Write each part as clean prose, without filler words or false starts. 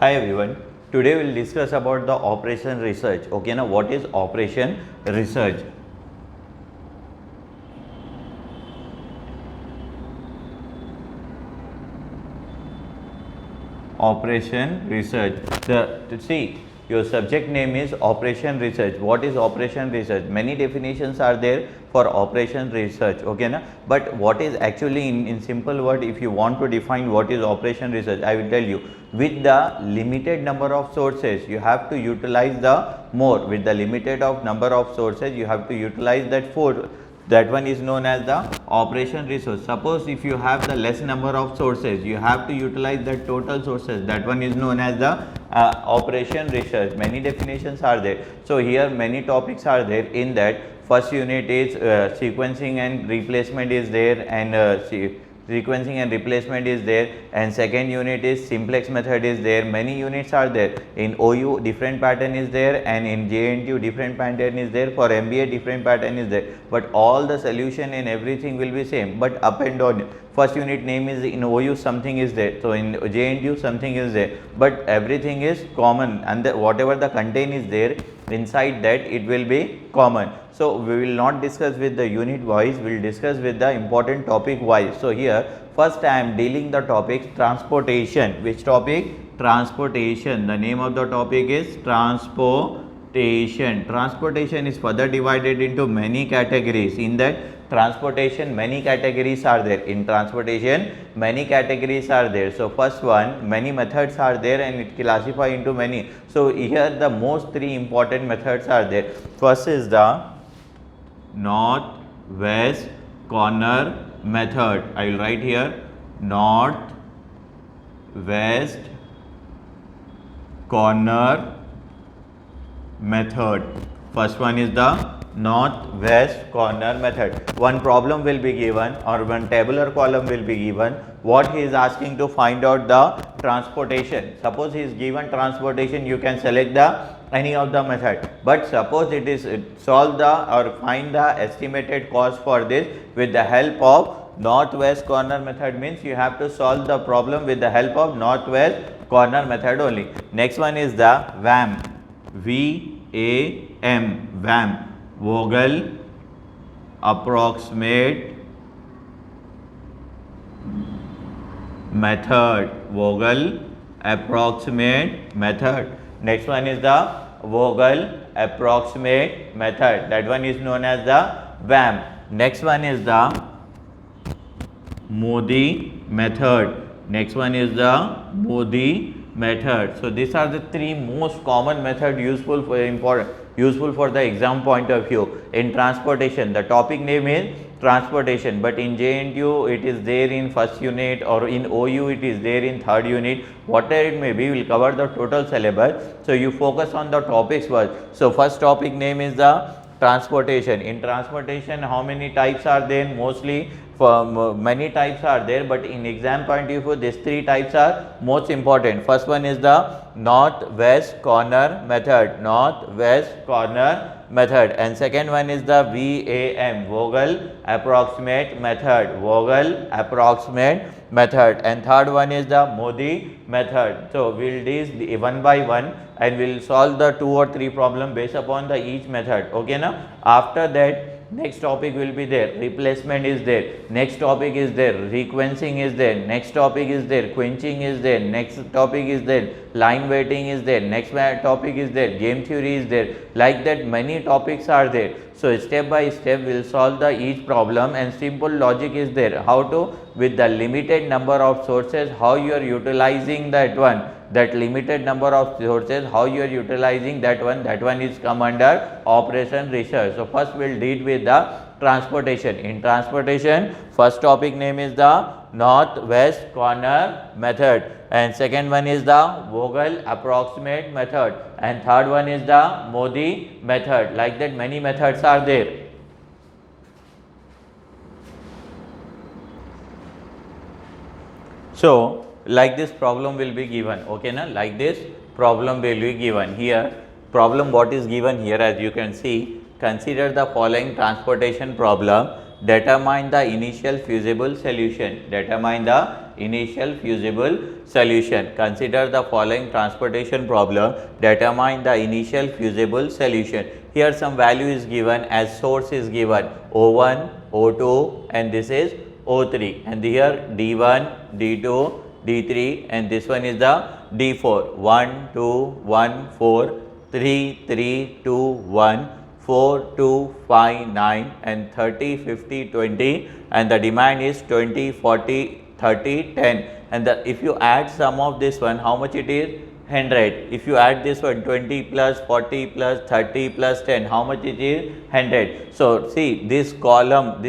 Hi everyone. Today we will discuss about the operation research. Okay, now what is operation research? Operation research. See, your subject name is operation research. What is operation research? Many definitions are there for operation research. Okay, na? But what is actually in simple word, if you want to define what is operation research, I will tell you. With the limited number of sources, you have to utilize the more. With the limited of number of sources, you have to utilize that four. That one is known as the operation resource. Suppose if you have the less number of sources, you have to utilize the total sources. That one is known as the operation research. Many definitions are there. So here many topics are there. In that first unit is sequencing and replacement is there, and sequencing and replacement is there, and second unit is simplex method is there. Many units are there. In OU different pattern is there, and in JNTU different pattern is there. For MBA different pattern is there, but all the solution and everything will be same, but up and down. First unit name is in OU something is there, so in JNTU something is there, but everything is common, and whatever the content is there inside that, it will be common. So we will not discuss with the unit wise, we will discuss with the important topic wise. So here first I am dealing the topic transportation. Which topic? Transportation. The name of the topic is transportation. Transportation is further divided into many categories. In that transportation, many categories are there. In transportation, many categories are there. So first one, many methods are there, and it classify into many. So here the most three important methods are there. First is the north west corner method. I will write here north west corner method. First one is the north-west corner method. One problem will be given, or one tabular column will be given. What he is asking to find out the transportation. Suppose he is given transportation, you can select the any of the method. But suppose it is solve the or find the estimated cost for this with the help of north-west corner method, means you have to solve the problem with the help of north-west corner method only. Next one is the VAM. VAM. VAM. Vogel approximate method. Vogel approximate method. Next one is the Vogel approximate method. That one is known as the VAM. Next one is the Modi method. Next one is the Modi method. So these are the three most common method useful for the exam point of view. In transportation, the topic name is transportation, but in JNTU it is there in first unit, or in OU it is there in third unit. Whatever it may be, we will cover the total syllabus. So you focus on the topics first. So first topic name is the transportation. In transportation, how many types are there? Mostly many types are there, but in exam point of view, these three types are most important. First one is the north-west corner method. North-west corner method. And second one is the VAM, Vogel approximate method. Vogel approximate method. And third one is the Modi method. So we will do this one by one, and we will solve the 2 or 3 problem based upon the each method. Okay, now after that, next topic will be there, replacement is there. Next topic is there, sequencing is there. Next topic is there, quenching is there. Next topic is there, line weighting is there. Next topic is there, game theory is there. Like that, many topics are there. So step by step we will solve the each problem, and simple logic is there. How to, with the limited number of sources, how you are utilizing that one. That limited number of sources, how you are utilizing that one is come under operation research. So first we will deal with the transportation. In transportation, first topic name is the north-west corner method, and second one is the Vogel approximate method, and third one is the Modi method. Like that, many methods are there. So like this problem will be given. Okay, na? Like this problem will be given. Here problem what is given here, as you can see, consider the following transportation problem. determine the initial feasible solution. Determine the initial feasible solution. Consider the following transportation problem. Determine the initial feasible solution. Here some value is given as source is given O1, O2 and this is O3, and here D1, D2, D3 and this one is the D4. 1, 2, 1, 4, 3, 3, 2, 1, 4, 2, 5, 9 and 30, 50, 20 and the demand is 20, 40, 30, 10 and if you add sum of this one, how much it is? 100. If you add this one 20 plus 40 plus 30 plus 10, how much it is? 100. So, see this column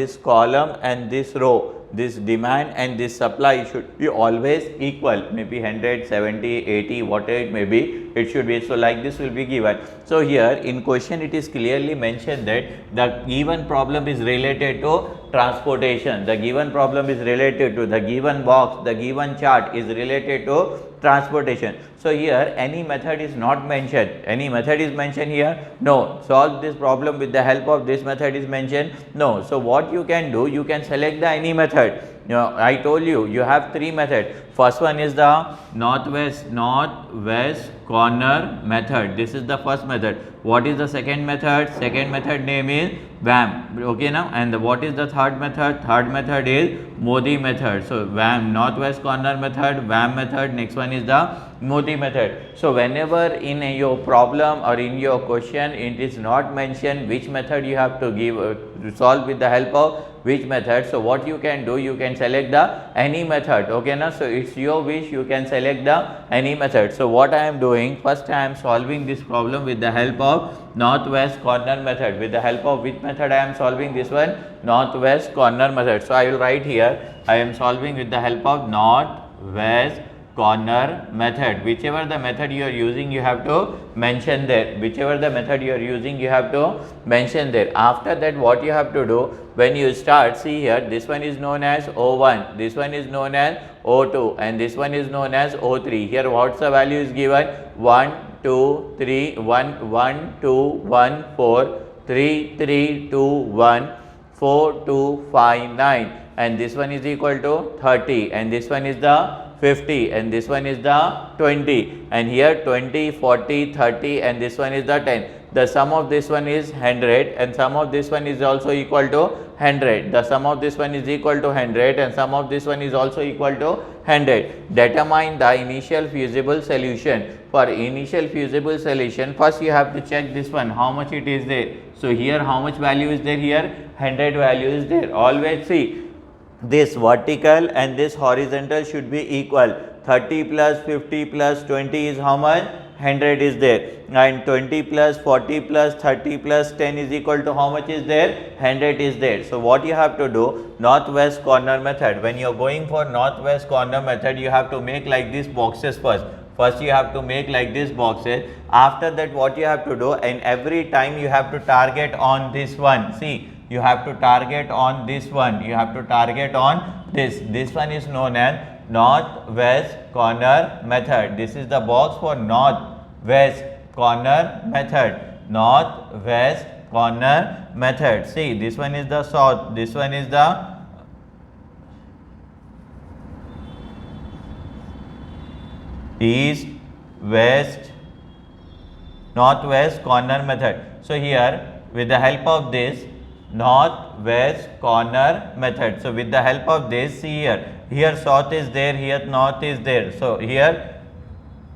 and this row, this demand and this supply should be always equal, maybe 100, 70, 80, whatever it may be, it should be. So, like this will be given. So, here in question it is clearly mentioned that the given problem is related to transportation, the given problem is related to the given box, the given chart is related to transportation. So, here any method is not mentioned. Any method is mentioned here? No. Solve this problem with the help of this method is mentioned? No. So, what you can do? You can select the any method. Now, I told you, you have three methods. First one is the northwest corner method. This is the first method. What is the second method? Second method name is VAM. Okay now, and what is the third method? Third method is Modi method. So, VAM, northwest corner method, VAM method. Next one is the Modi method. So, whenever in your problem or in your question it is not mentioned which method you have to give solve with the help of which method. So, what you can do, you can select the any method. Okay na? So, it's your wish, you can select the any method. So, what I am doing, first I am solving this problem with the help of northwest corner method. With the help of which method I am solving this one? Northwest corner method. So, I will write here, I am solving with the help of northwest corner method. Whichever the method you are using, you have to mention there. Whichever the method you are using, you have to mention there. After that, what you have to do, when you start, see here, this one is known as O1, this one is known as O2 and this one is known as O3. Here what's the value is given? 1, 2, 3, 1, 1, 2, 1, 4, 3, 3, 2, 1, 4, 2, 5, 9 and this one is equal to 30 and this one is the 50 and this one is the 20 and here 20, 40, 30 and this one is the 10. The sum of this one is 100 and sum of this one is also equal to 100. The sum of this one is equal to 100 and sum of this one is also equal to 100. Determine the initial feasible solution. For initial feasible solution, first you have to check this one, how much it is there. So, here how much value is there? Here 100 value is there. Always see, this vertical and this horizontal should be equal. 30 plus 50 plus 20 is how much? 100 is there, and 20 plus 40 plus 30 plus 10 is equal to how much is there? 100 is there. So, what you have to do? Northwest corner method. When you are going for northwest corner method, you have to make like these boxes first. First you have to make like this boxes. After that, what you have to do, and every time you have to target on this one. See, you have to target on this one. You have to target on this. This one is known as northwest corner method. This is the box for northwest corner method. Northwest corner method. See, this one is the south. This one is the east, west, northwest corner method. So, here with the help of this northwest corner method. So, with the help of this, see here south is there, here north is there. So, here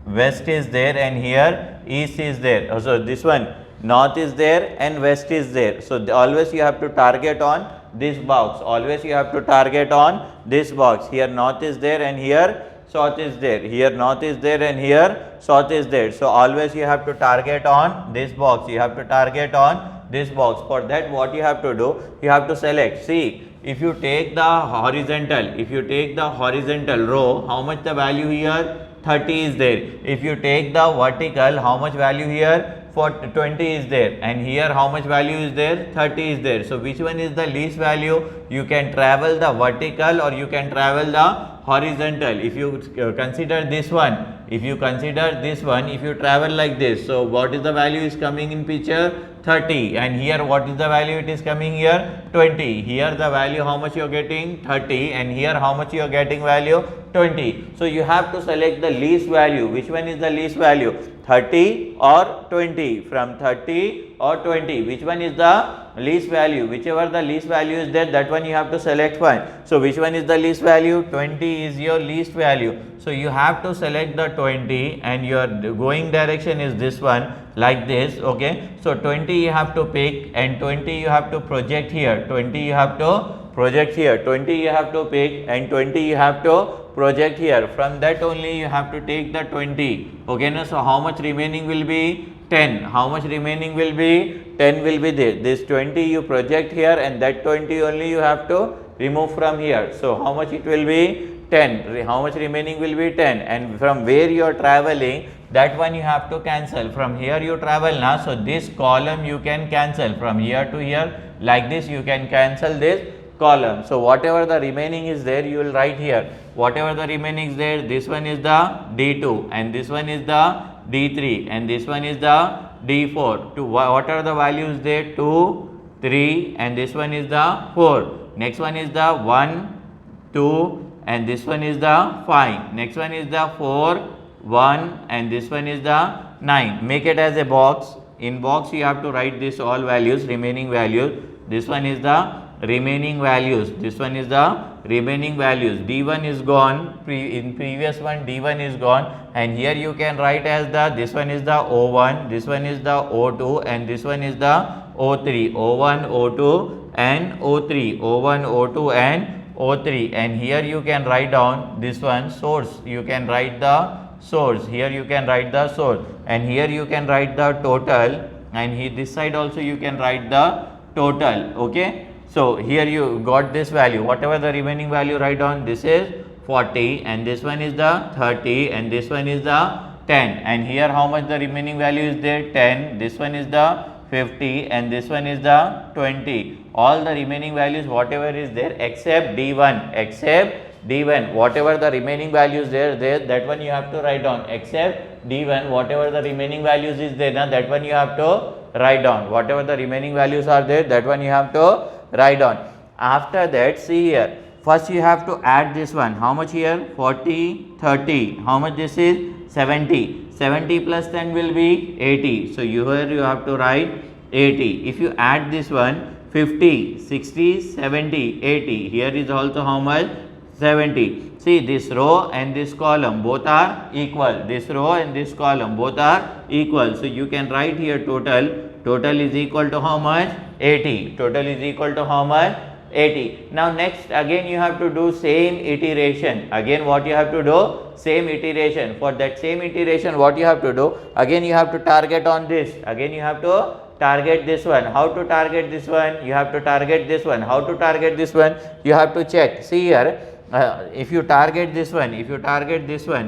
west is there and here east is there. So, this one north is there and west is there. So, always you have to target on this box. Always you have to target on this box. Here north is there and here south is there. Here north is there and here south is there. So, always you have to target on this box. You have to target on this box. For that, what you have to do? You have to select. See, if you take the horizontal, row, how much the value here? 30 is there. If you take the vertical, how much value here? 20 is there, and here how much value is there? 30 is there. So, which one is the least value? You can travel the vertical or you can travel the horizontal. If you consider this one, if you travel like this, so what is the value is coming in picture? 30, and here what is the value it is coming here? 20. Here the value how much you are getting? 30, and here how much you are getting value? 20. So you have to select the least value. Which one is the least value? 30 or 20? From 30 or 20, which one is the least value? Whichever the least value is there, that one you have to select one. So which one is the least value? 20 is your least value. So you have to select the 20, and your going direction is this one, like this. Okay, so 20 you have to pick, and 20 you have to project here. 20 you have to project here. 20 you have to pick, and 20 you have to project here. From that only you have to take the 20. Okay, now so how much remaining will be? 10. How much remaining will be? 10 will be there. This 20 you project here, and that 20 only you have to remove from here. So how much it will be? 10. How much remaining will be? 10. And from where you are traveling, that one you have to cancel. From here you travel now, so this column you can cancel. From here to here, like this you can cancel this column. So whatever the remaining is there, you will write here. Whatever the remaining is there, this one is the D2, and this one is the D3, and this one is the D4. To what are the values there? 2, 3, and this one is the 4. Next one is the 1, 2, and this one is the 5. Next one is the 4, 1, and this one is the 9. Make it as a box. In box you have to write this all values, remaining values. This one is the remaining values. This one is the remaining values. D1 is gone. In previous one D1 is gone, and here you can write as the, this one is the O1, this one is the O2, and this one is the O3. O1, O2 and O3. O1, O2 and O3, and here you can write down this one source. You can write the source. Here you can write the source, and here you can write the total, and here this side also you can write the total. Okay, so here you got this value. Whatever the remaining value, write down. This is 40, and this one is the 30, and this one is the 10, and here how much the remaining value is there? 10. This one is the 50, and this one is the 20. All the remaining values whatever is there except D1, except D1, whatever the remaining values there, that one you have to write down. Except D1, whatever the remaining values is there, now that one you have to write down. Whatever the remaining values are there, that one you have to write down. After that, see here, first you have to add this one. How much here? 40, 30. How much this is? 70. 70 plus 10 will be 80. So here you have to write 80. If you add this one, 50, 60, 70, 80. Here is also how much? 70. See, this row and this column both are equal. This row and this column both are equal. So you can write here total. Total is equal to how much? 80. Total is equal to how much? 80. Now next again you have to do same iteration. Again what you have to do? Same iteration. For that same iteration what you have to do? Again you have to target on this. Again you have to target this one. How to target this one? You have to target this one. How to target this one? You have to check. See here, if you target this one,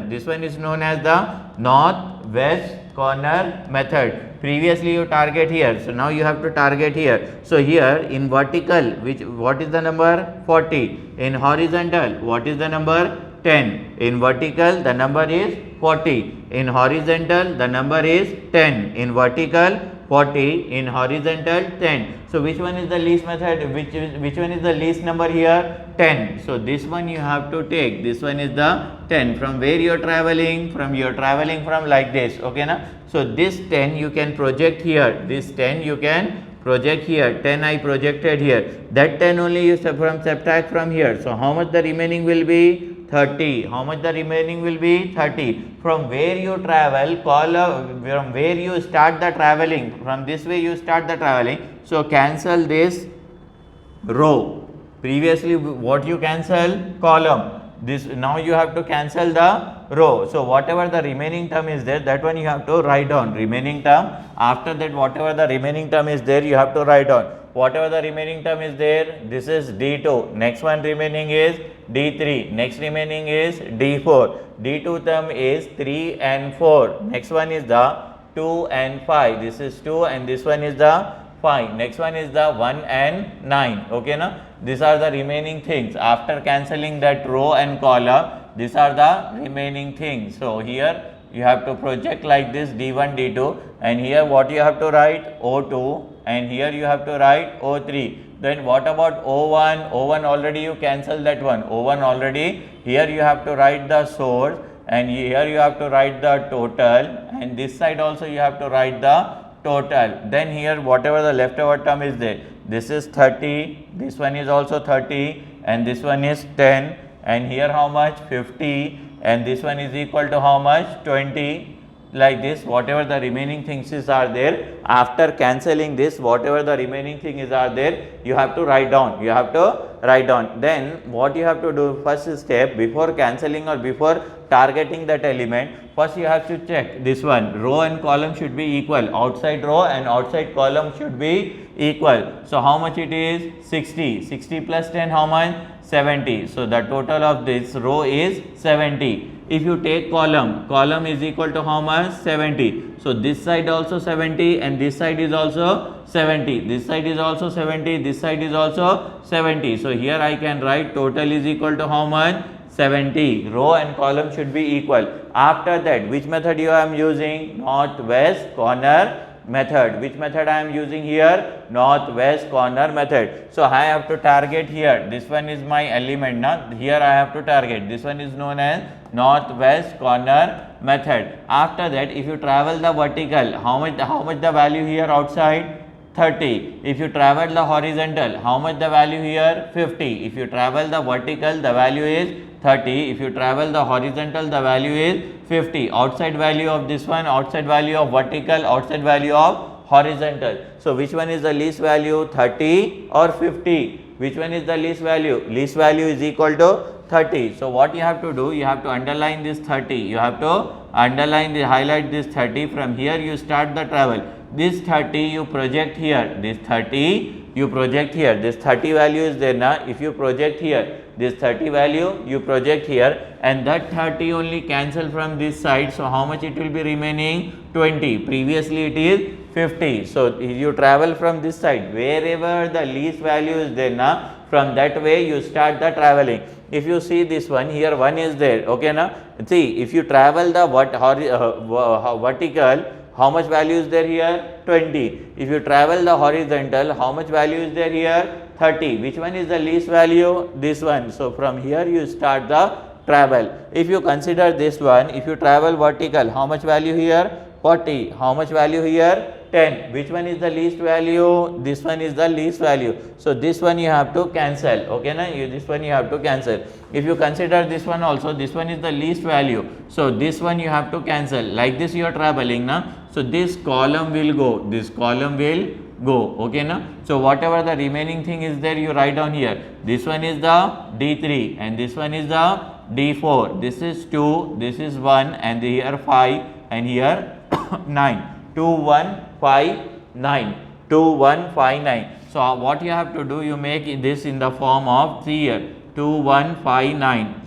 this one is known as the northwest corner method. Previously you target here, so now you have to target here. So here in vertical, what is the number? 40. In horizontal, what is the number? 10. In vertical, the number is 40. In horizontal, the number is 10. In vertical, 40. In horizontal, 10. So which one is the least method? Which one is the least number here? 10. So this one you have to take. This one is the 10. From where you are traveling? You are traveling from like this. Okay, na? So this 10 you can project here. This 10 you can project here. 10 I projected here. That 10 only you subtract from here. So how much the remaining will be? 30. How much the remaining will be? 30. From where you travel, from where you start the traveling, from this way you start the traveling. So cancel this row. Previously what you cancel? Column. This now you have to cancel the row. So whatever the remaining term is there, that one you have to write down. Remaining term. After that whatever the remaining term is there, you have to write down. Whatever the remaining term is there, this is D2. Next one remaining is D3. Next remaining is D4. D2 term is 3 and 4. Next one is the 2 and 5. This is 2 and this one is the 5. Next one is the 1 and 9. Okay, na? These are the remaining things. After cancelling that row and column, these are the remaining things. So here you have to project like this D1, D2, and here what you have to write O2, and here you have to write O3. Then what about O1? O1 already you cancel that one. O1 already. Here you have to write the source, and here you have to write the total, and this side also you have to write the total. Then here whatever the leftover term is there, this is 30, this one is also 30, and this one is 10, and here how much? 50, and this one is equal to how much? 20. Like this, whatever the remaining things are there, after cancelling this, whatever the remaining things are there, you have to write down. You have to write down. Then what you have to do, first step, before cancelling or before targeting that element, first you have to check this one, row and column should be equal, outside row and outside column should be equal. So how much it is? 60. 60 plus 10 how much? 70. So the total of this row is 70. If you take column, column is equal to how much? 70. So this side also 70, and this side is also 70. This side is also 70. This side is also 70. So here I can write total is equal to how much? 70. Row and column should be equal. After that, which method you am using? Northwest corner method. Which method I am using here? Northwest corner method. So I have to target here. This one is my element. Now here I have to target. This one is known as northwest corner method. After that, if you travel the vertical, how much the value here outside? 30. If you travel the horizontal, how much the value here? 50. If you travel the vertical, the value is 30. If you travel the horizontal, the value is 50. Outside value of this one, outside value of vertical, outside value of horizontal. So which one is the least value? 30 or 50? Which one is the least value? Least value is equal to 30. So what you have to do? You have to underline this 30. You have to underline the highlight this 30. From here you start the travel. This 30 you project here. This 30 you project here. This 30 value is there now. If you project here, this 30 value you project here, and that 30 only cancel from this side. So how much it will be remaining? 20. Previously it is 50. So you travel from this side, wherever the least value is there now, from that way you start the traveling. If you see this one, here 1 is there, okay now. See, if you travel the vertical, how much value is there here? 20. If you travel the horizontal, how much value is there here? 30. Which one is the least value? This one. So from here you start the travel. If you consider this one, if you travel vertical, how much value here? 40. How much value here? 10. Which one is the least value? This one is the least value. So this one you have to cancel. Okay na? This one you have to cancel. If you consider this one also, this one is the least value. So this one you have to cancel. Like this you are traveling na. So this column will go. This column will go. Okay na? So whatever the remaining thing is there, you write down here. This one is the D3 and this one is the D4. This is 2, this is 1, and here 5, and here 9. 2, 1, 5, 9. 2, 1, 5, 9. So what you have to do, you make this in the form of 3 here. 2, 1, 5, 9.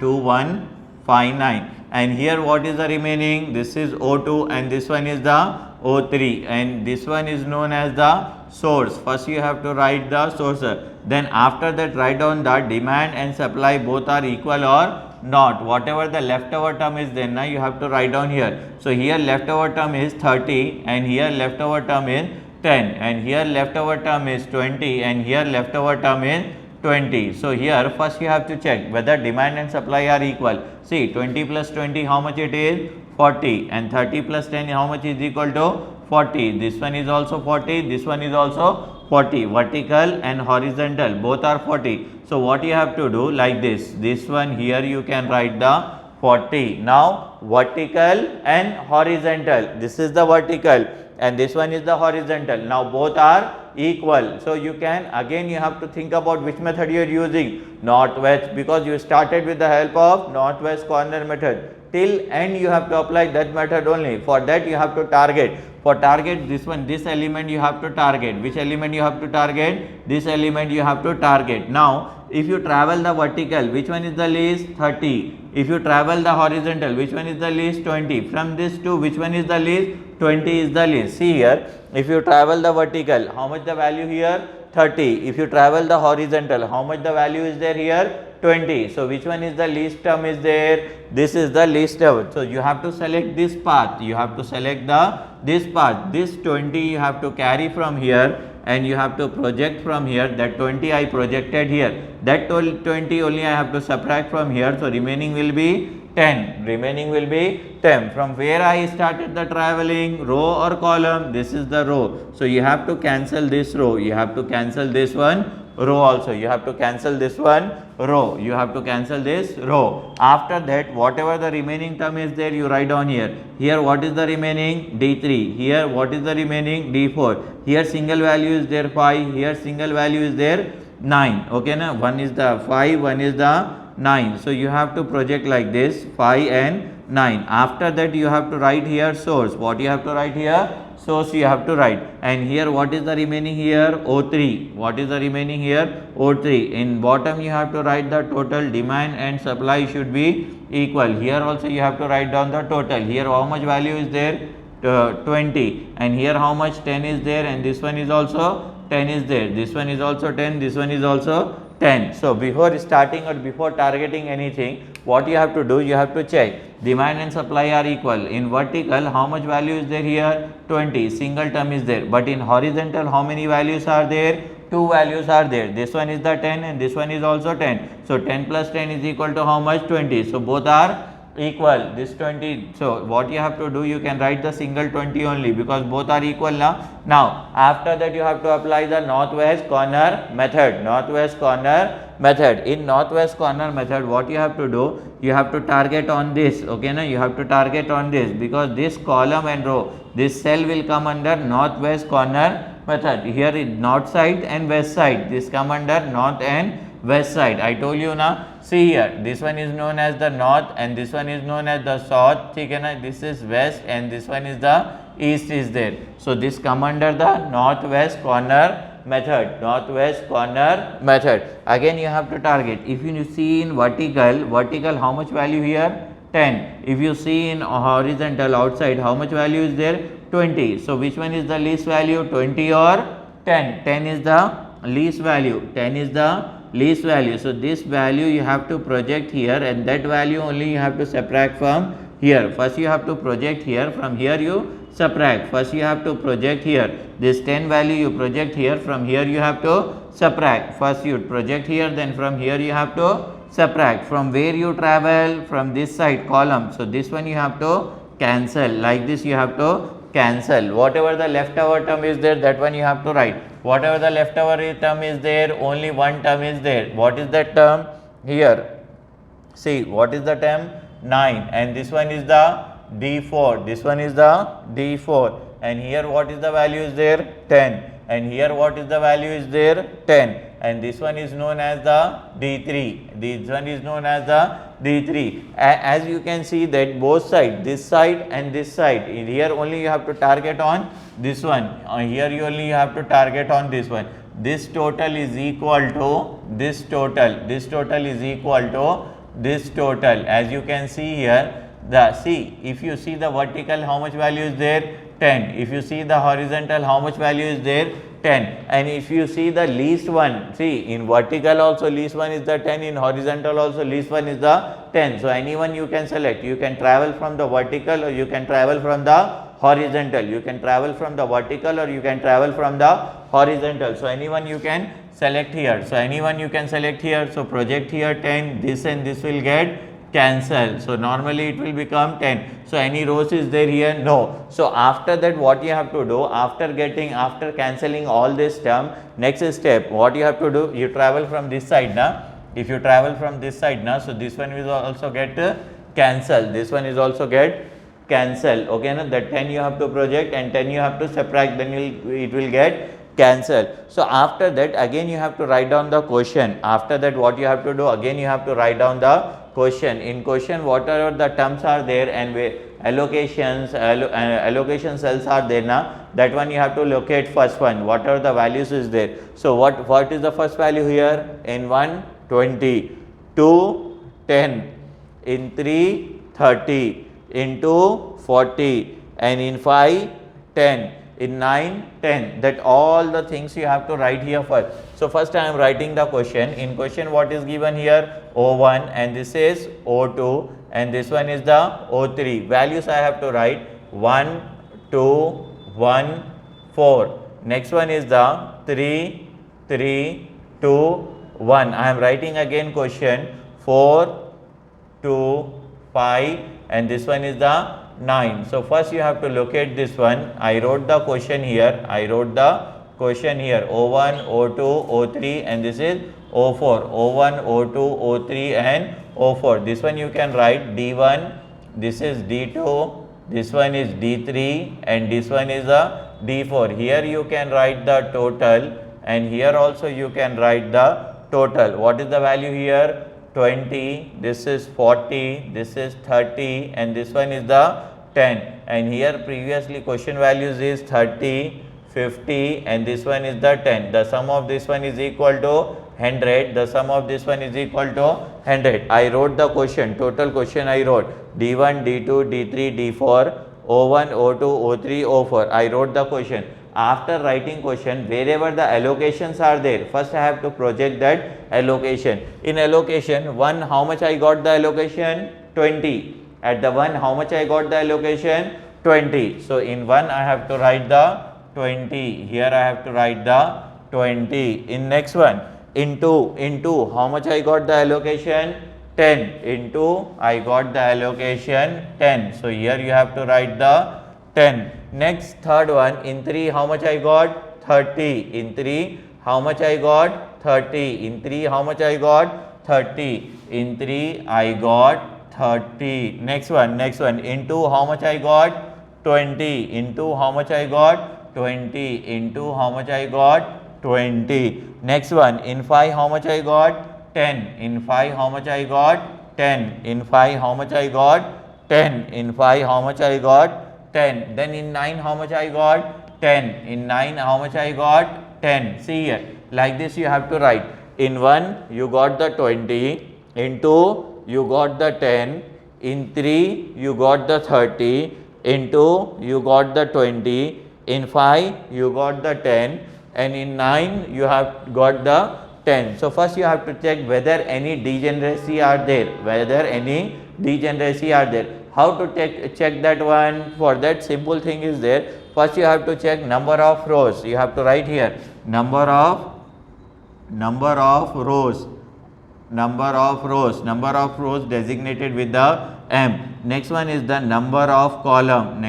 2, 1, 5, 9. And here what is the remaining? This is O2 and this one is the O3, and this one is known as the source. First you have to write the source. Then after that write down the demand and supply both are equal or not. Whatever the leftover term is there, now you have to write down here. So here leftover term is 30 and here leftover term is 10 and here leftover term is 20 and here leftover term is 20. So here first you have to check whether demand and supply are equal. See, 20 plus 20 how much it is? 40, and 30 plus 10 how much is equal to 40. This one is also 40, this one is also 40. Vertical and horizontal both are 40. So what you have to do, like this one here you can write the 40. Now vertical and horizontal, this is the vertical and this one is the horizontal. Now both are equal. So you can, again you have to think about which method you are using. Northwest, because you started with the help of northwest corner method. Till end you have to apply that method only. For that you have to target. For target this one, this element you have to target. Which element you have to target? This element you have to target. Now if you travel the vertical, which one is the least? 30. If you travel the horizontal, which one is the least? 20. From this two, which one is the least? 20 is the least. See here, if you travel the vertical, how much the value here? 30. If you travel the horizontal, how much the value is there here? 20. So which one is the least term is there? This is the least term. So you have to select this path. You have to select this path. This 20 you have to carry from here and you have to project from here. That 20 I projected here. That 20 only I have to subtract from here. So remaining will be 10. Remaining will be 10. From where I started the traveling, row or column? This is the row. So you have to cancel this row. You have to cancel this one row also. You have to cancel this one row. You have to cancel this row. After that, whatever the remaining term is there, you write down here. Here, what is the remaining? D3. Here, what is the remaining? D4. Here, single value is there 5. Here, single value is there 9. Okay, now one is the 5, one is the 9. So you have to project like this 5 and 9. After that, you have to write here source. What you have to write here? Source you have to write. And here what is the remaining here? O3. What is the remaining here? O3. In bottom you have to write the total. Demand and supply should be equal. Here also you have to write down the total. Here how much value is there? 20. And here how much? 10 is there, and this one is also 10 is there. This one is also 10. This one is also 10. So before starting or before targeting anything, what you have to do? You have to check demand and supply are equal. In vertical, how much value is there here? 20. Single term is there. But in horizontal, how many values are there? 2 values are there. This one is the 10 and this one is also 10. So 10 plus 10 is equal to how much? 20. So both are equal. This 20. So what you have to do? You can write the single 20 only because both are equal now. Now after that you have to apply the northwest corner method. Northwest corner method. In northwest corner method, what you have to do? You have to target on this. Okay, now you have to target on this because this column and row, this cell will come under northwest corner method. Here is north side and west side. This come under north and west side. I told you now. See here, this one is known as the north and this one is known as the south. This is west and this one is the east is there. So this come under the northwest corner method. Northwest corner method. Again you have to target. If you see in vertical how much value here? 10. If you see in horizontal outside, how much value is there? 20. So which one is the least value? 20 or 10? 10 is the least value. 10 is the least value. So this value you have to project here and that value only you have to subtract from here. First you have to project here, from here you subtract. First you have to project here. This 10 value you project here, from here you have to subtract. First you project here, then from here you have to subtract. From where you travel? From this side column. So this one you have to cancel. Like this you have to cancel. Whatever the leftover term is there, that one you have to write. Whatever the leftover term is there, only one term is there. What is that term? Here. See, what is the term? 9. And this one is the D4. This one is the D4. And here what is the value is there? 10. And here what is the value is there? 10. And this one is known as the D3. This one is known as the D3. As you can see that both sides, this side and this side, here only you have to target on this one. Here you only have to target on this one. This total is equal to this total. This total is equal to this total. As you can see here, if you see the vertical, how much value is there? 10. If you see the horizontal, how much value is there? 10. And if you see the least one, see in vertical also least one is the 10, in horizontal also least one is the 10. So anyone you can select. You can travel from the vertical or you can travel from the horizontal. You can travel from the vertical or you can travel from the horizontal. So anyone you can select here. So anyone you can select here. So project here 10, this and this will get cancel. So normally it will become 10. So any rows is there here? No. So after that what you have to do, after cancelling all this term, next step what you have to do, you travel from this side now. If you travel from this side now, so this one will also get cancel. This one is also get cancel. Okay, now that 10 you have to project and 10 you have to subtract, then it will get cancel. So after that again you have to write down the question. After that what you have to do, again you have to write down the question. In question whatever the terms are there and allocation cells are there now, that one you have to locate first one, whatever the values is there. So what is the first value here? In 1 20, 2 10, in 3 30, in 2 40, and in 5 10, in 9, 10, that all the things you have to write here first. So first I am writing the question. In question what is given here? O1 and this is O2 and this one is the O3. Values I have to write 1, 2, 1, 4. Next one is the 3, 3, 2, 1. I am writing again question 4, 2, 5 and this one is the 9. So first you have to locate this one. I wrote the question here. O1, O2, O3 and this is O4. O1, O2, O3 and O4. This one you can write D1, this is D2, this one is D3 and this one is a D4. Here you can write the total and here also you can write the total. What is the value here? 20, this is 40, this is 30 and this one is the 10 and here previously question values is 30, 50 and this one is the 10. The sum of this one is equal to 100, the sum of this one is equal to 100. I wrote the question, total question I wrote D1, D2, D3, D4, O1, O2, O3, O4. I wrote the question. After writing question, wherever the allocations are there, first I have to project that allocation. In allocation 1, how much I got the allocation? 20. At the 1, how much I got the allocation? 20. So in 1 I have to write the 20. Here I have to write the 20. In next one, in 2, how much I got the allocation? 10. In 2, I got the allocation 10. So here you have to write the 10. Next, third one, in 3, how much I got? 30. In 3, how much I got? 30. In 3, how much I got? 30. In 3, I got 30. Next one, in 2, how much I got? 20. In 2, how much I got? 20. In 2, how much I got? 20. Next one, in 5, how much I got? 10. In 5, how much I got? 10. In 5, how much I got? 10. In 5, how much I got? 10. Then in 9, how much I got? 10. In 9, how much I got? 10. See here, like this you have to write. In 1, you got the 20. In 2, you got the 10. In 3, you got the 30. In 2, you got the 20. In 5, you got the 10. And in 9, you have got the 10. So first you have to check whether any degeneracy are there. How to check that one? For that simple thing is there. First you have to check number of rows. You have to write here number of rows designated with the M. Next one is the number of column.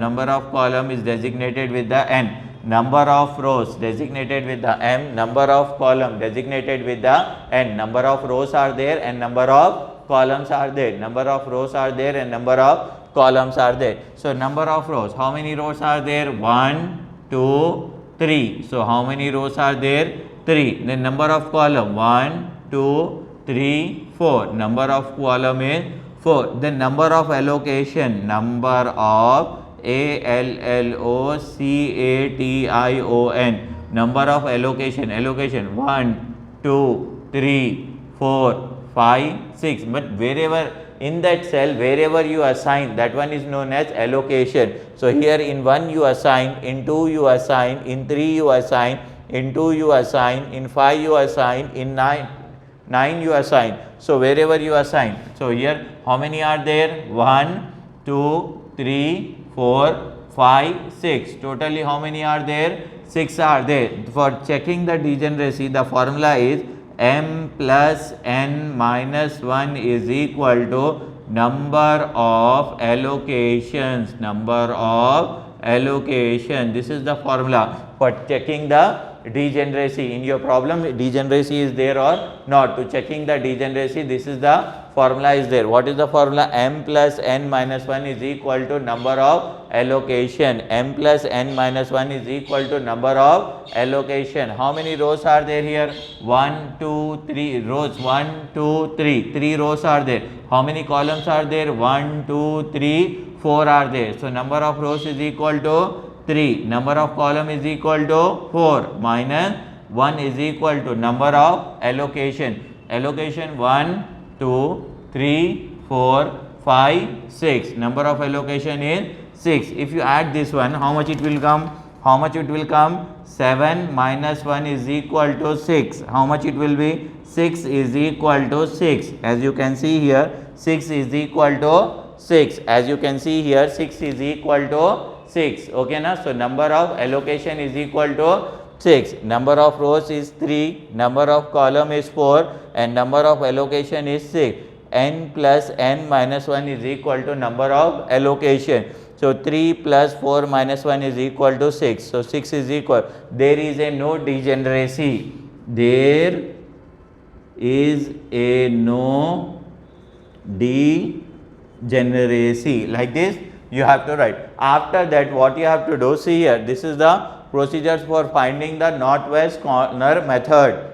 Number of column is designated with the N. Number of rows designated with the M. Number of column designated with the N. Number of rows are there and number of columns are there. Number of rows are there and number of columns are there. So number of rows, how many rows are there? 1, 2, 3. So how many rows are there? 3. Then number of column 1, 2, 3, 4. Number of column is 4. Then number of allocation, number of ALLOCATION. Number of allocation 1, 2, 3, 4, 5, 6. But wherever in that cell, wherever you assign, that one is known as allocation. So here in 1 you assign, in 2 you assign, in 3 you assign, in 2 you assign, in 5 you assign, in 9 you assign. So wherever you assign. So here how many are there? 1, 2, 3, 4, 5, 6. Totally how many are there? 6 are there. For checking the degeneracy, the formula is M plus N minus 1 is equal to number of allocations. This is the formula for checking the degeneracy. In your problem, degeneracy is there or not. To checking the degeneracy, this is the formula is there. What is the formula? M plus N minus 1 is equal to number of allocation. M plus N minus 1 is equal to number of allocation. How many rows are there here? 1, 2, 3 rows. 1, 2, 3. 3 rows are there. How many columns are there? 1, 2, 3, 4 are there. So number of rows is equal to 3. Number of column is equal to 4 minus 1 is equal to number of allocation. Allocation 1, 2, 3, 4, 5, 6. Number of allocation is 6. If you add this one, how much it will come? How much it will come? 7 minus 1 is equal to 6. How much it will be? 6 is equal to 6. As you can see here, 6 is equal to 6. As you can see here, 6 is equal to 6. Okay na? So number of allocation is equal to 6. Number of rows is 3. Number of column is 4. And number of allocation is 6. N plus n minus 1 is equal to number of allocation. So 3 plus 4 minus 1 is equal to 6. So 6 is equal. There is a no degeneracy. There is a no degeneracy. Like this you have to write. After that, what you have to do, see here, this is the procedures for finding the northwest corner method.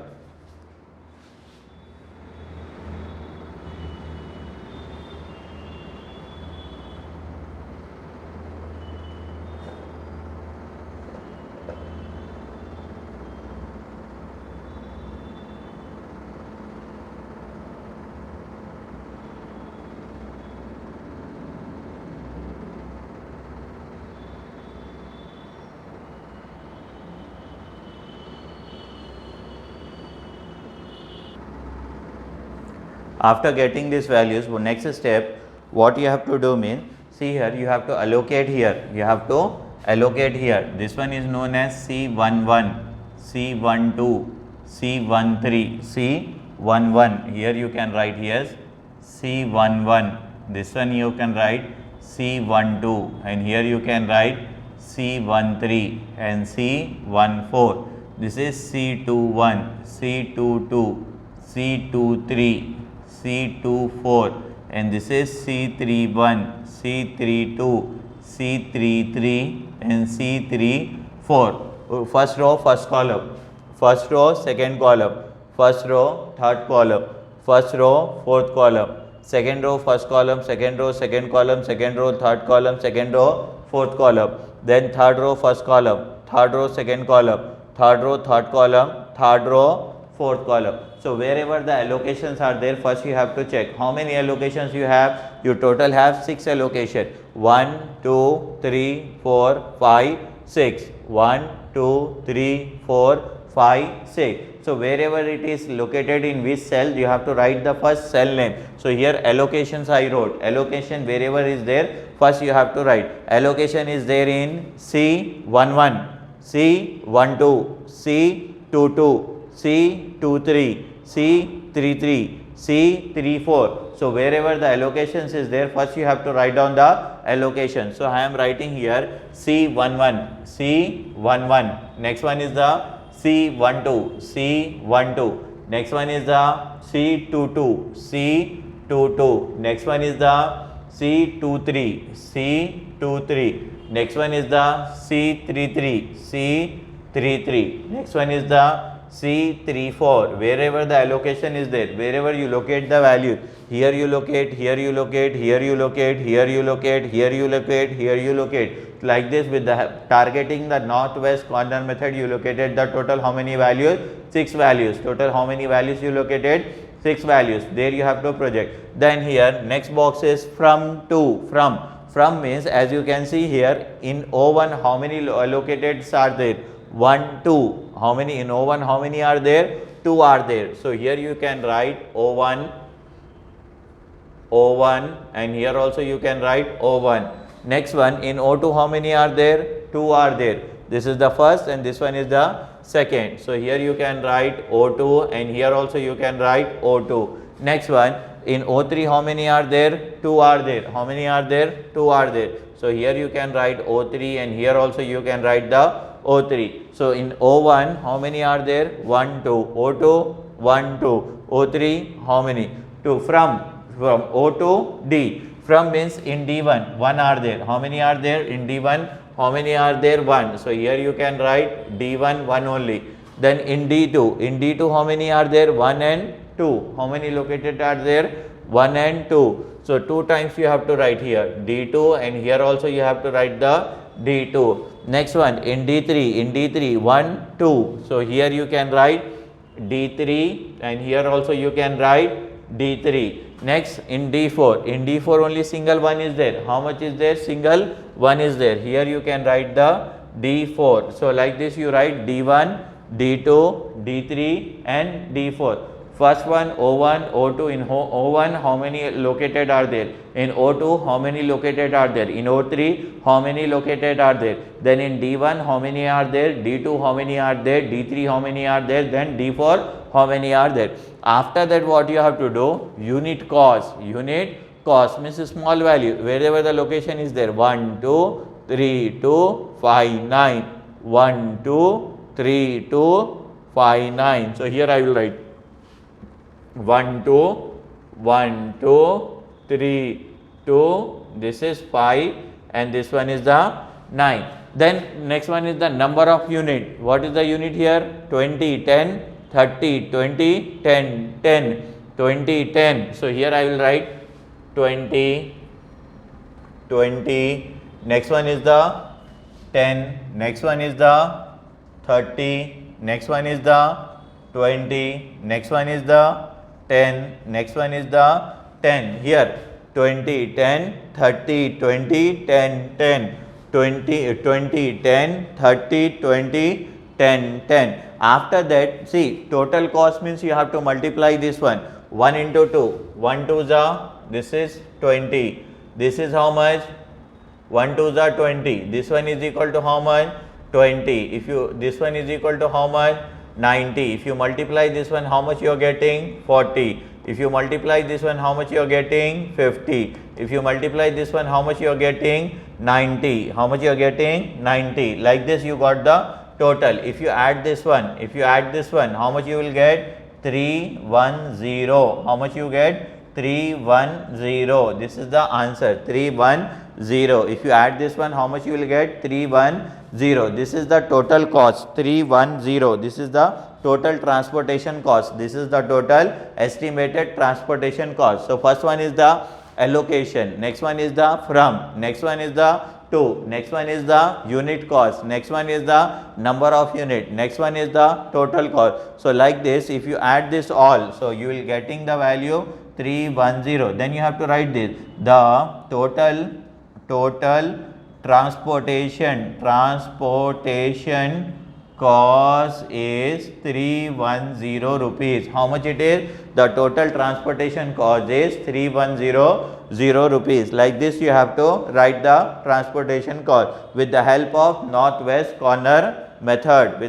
After getting these values, next step, what you have to do means, see here, you have to allocate here. You have to allocate here. This one is known as C11, C12, C13, C11. Here you can write here C11. This one you can write C12, and here you can write C13 and C14. This is C21, C22, C23. C24, and this is C31, C32, C33 and C34. First row, first column, first row, second column, first row, third column, first row, fourth column, second row, first column, second row, second column, second row, third column, second row, fourth column, then third row, first column, third row, second column, third row, third column, third row, fourth column. So wherever the allocations are there, first you have to check how many allocations you have. You total have 6 allocation. 1, 2, 3, 4, 5, 6. 1, 2, 3, 4, 5, 6. So wherever it is located in which cell, you have to write the first cell name. So here allocations I wrote. Allocation wherever is there, first you have to write. Allocation is there in C11, C12, C22, C23, C33, C34. So wherever the allocations is there, first you have to write down the allocation. So I am writing here C11, C11. Next one is the C12, C12. Next one is the C22, C22. Next one is the C23, C23. Next one is the C33, C33. Next one is the C34. Wherever the allocation is there, wherever you locate the value, here you locate, here you locate, here you locate, here you locate, here you locate, here you locate. Like this, with the targeting the northwest corner method, you located the total how many values? 6 values. Total how many values you located? 6 values. There you have to project. Then here next box is from to. From means, as you can see here, in O1 how many allocated are there? 1, 2. How many in O1? How many are there? 2 are there. So here you can write O1, and here also you can write O1. Next one, in O2 how many are there? 2 are there. This is the first and this one is the second. So here you can write O2 and here also you can write O2. Next one, in O3 how many are there? 2 are there. How many are there? 2 are there. So here you can write O3 and here also you can write the O3. So in O1 how many are there? 1, 2. O2 1, 2. O3 how many? 2. From O to D. From means in D1 1 are there. How many are there? In D1 how many are there? 1. So here you can write D1 1 only. Then in D2 how many are there? 1 and 2. How many located are there? 1 and 2. So 2 times you have to write here D2 and here also you have to write the D2. Next one, in D3 1, 2. So here you can write D3 and here also you can write D3. Next in D4, in D4 only single one is there. How much is there? Single one is there. Here you can write the D4. So like this you write D1, D2, D3 and D4. First one O1, O2. In O1 how many located are there? In O2 how many located are there? In O3 how many located are there? Then in D1 how many are there? D2 how many are there? D3 how many are there? Then D4 how many are there? After that what you have to do? Unit cost. Unit cost means a small value wherever the location is there. 1, 2, 3, 2, 5, 9. 1, 2, 3, 2, 5, 9. So here I will write 1, 2, 1, 2, 3, 2, this is 5 and this one is the 9. Then next one is the number of unit. What is the unit here? 20, 10, 30, 20, 10, 10, 20, 10. So here I will write 20, 20. Next one is the 10. Next one is the 30. Next one is the 20. Next one is the 10. Next one is the 10. Here 20, 10, 30, 20, 10, 10. 20, 20, 10, 30, 20, 10, 10. After that, see, total cost means you have to multiply this one. 1 into 2. 1 2 za, this is 20. This is how much? 1 2 za 20. This one is equal to how much? 20. If you, this one is equal to how much? 90. If you multiply this one, how much you are getting? 40. If you multiply this one, how much you are getting? 50. If you multiply this one, how much you are getting? 90. How much you are getting? 90. Like this you got the total. If you add this one, how much you will get? 310. How much you get? 310. This is the answer. 310. If you add this one, how much you will get? 310. This is the total cost. 310. This is the total transportation cost. This is the total estimated transportation cost. So first one is the allocation. Next one is the from. Next one is the to. Next one is the unit cost. Next one is the number of unit. Next one is the total cost. So like this, if you add this all, so you will getting the value 310. Then you have to write this. The total transportation cost is 310 rupees. How much it is? The total transportation cost is 310 rupees. Like this you have to write the transportation cost with the help of northwest corner method.